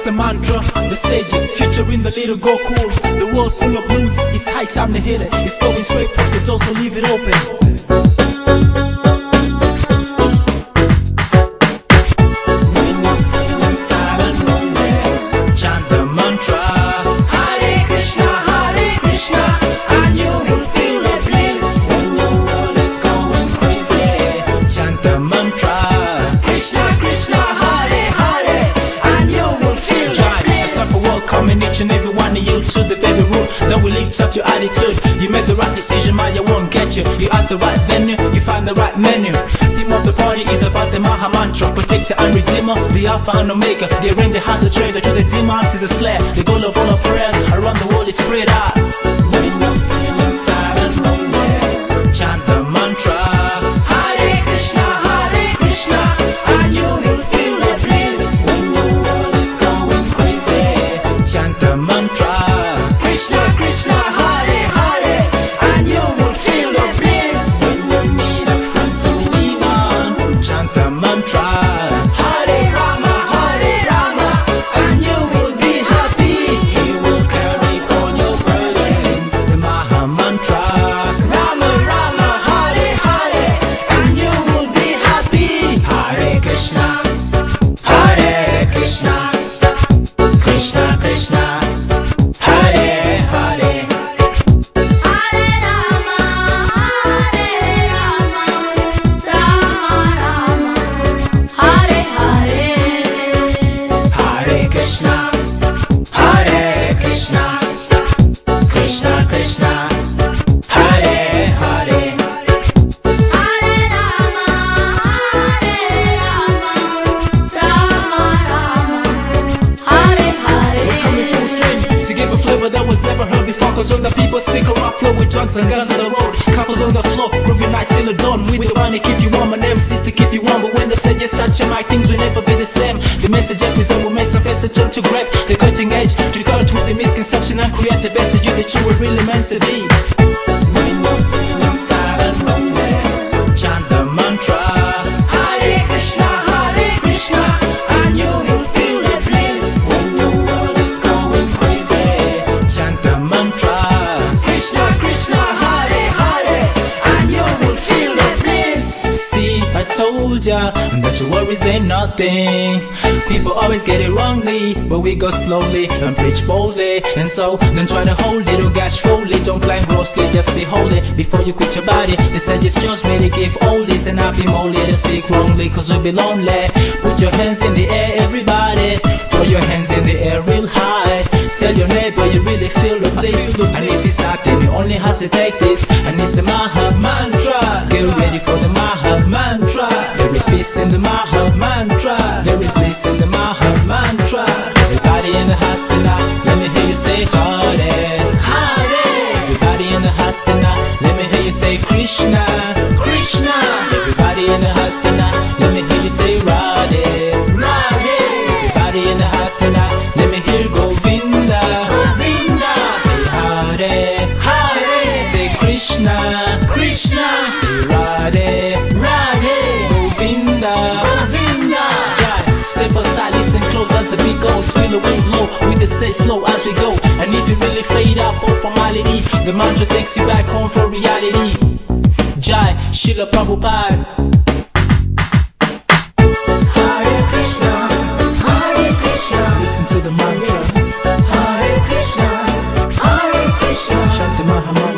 The mantra, the sages, featuring the little Goku. The world full of blues, it's high time to hit it. It's going straight, but also leave it open. When you're feeling sad and lonely, chant the mantra, Hare Krishna, and you will feel the bliss. When your world is going crazy, chant the mantra, Krishna, Krishna, Hare Hare, and you will feel coming each and every one of you to the very root that will lift up your attitude. You make the right decision, Maya won't get you. You're at the right venue, you find the right menu. Theme of the party is about the Maha Mantra, protector and redeemer, the Alpha and Omega. The arranger has a treasure, to the demons is a slayer. The goal of all our prayers around the world is spread out. When you're feeling sad and lonely, chant the mantra, Hare Krishna, and you will feel the bliss. When your world is going crazy, chant the mantra, Krishna, Krishna, Hare Hare, and you will feel the bliss. When you need a friend to lean on, chant the mantra, Hare Rama, and you will be happy. He will carry all your burdens. The Maha Mantra, Rama, Hare Hare, and you will be happy. Hare Krishna, Krishna, Krishna, Hare Hare. Hare Rama, Rama Rama, Hare Hare. Hare Krishna, Krishna, Krishna, Hare Hare. Hare Rama, Rama Rama, Hare Hare. We're coming full swing to give a flavor that was never heard before. Cause when the people stick around, flow with drugs and guns on the road, couples on the floor, groovy night till the dawn. We the one to keep you warm and MCs to keep you warm. But when the sages touch your mic, things will never be the same. The message episode will make some face a turn to grab the cutting edge, to cut with the misconception and create the best of you that you were really meant to be. When you're feeling sad and lonely, chant the mantra, Hare Krishna, and you will feel the bliss. When your world is going crazy, chant the mantra, Krishna, Hare Hare, and you will feel the bliss. See, I told ya that your worries ain't nothing. People always get it wrongly, but we go slowly and preach boldly. And so, don't try to hold it or gash fully. Don't plan grossly, just be holy before you quit your body. The sages just made to give all this, and I'll be moldy to speak wrongly, cause we'll be lonely. Put your hands in the air, everybody. Throw your hands in the air real high. Tell your neighbor you really feel the bliss. And if it's not, then you only have to take this. And it's the Maha Mantra. Get ready for the Maha Mantra. There is peace in the Maha Mantra. There is bliss in the Maha Mantra. Everybody in the house tonight, let me hear you say Hare, Hare. Everybody in the house tonight, let me hear you say Krishna, Krishna. Everybody in the house tonight, let me hear you say Radhe, Radhe. Everybody in the house tonight, let me hear Govinda, Govinda. Say Hare, Hare. Say Krishna, Krishna. Say Radhe, Radhe. Govinda, Govinda. Jai, step aside, listen close as the beat goes. Feel the wind blow with the safe flow as we go. And if you really fade out for formality, the mantra takes you back home for reality. Jai, Srila Prabhupada. Hare Krishna, Listen to the mantra, Hare Krishna, chant the Maha Mantra.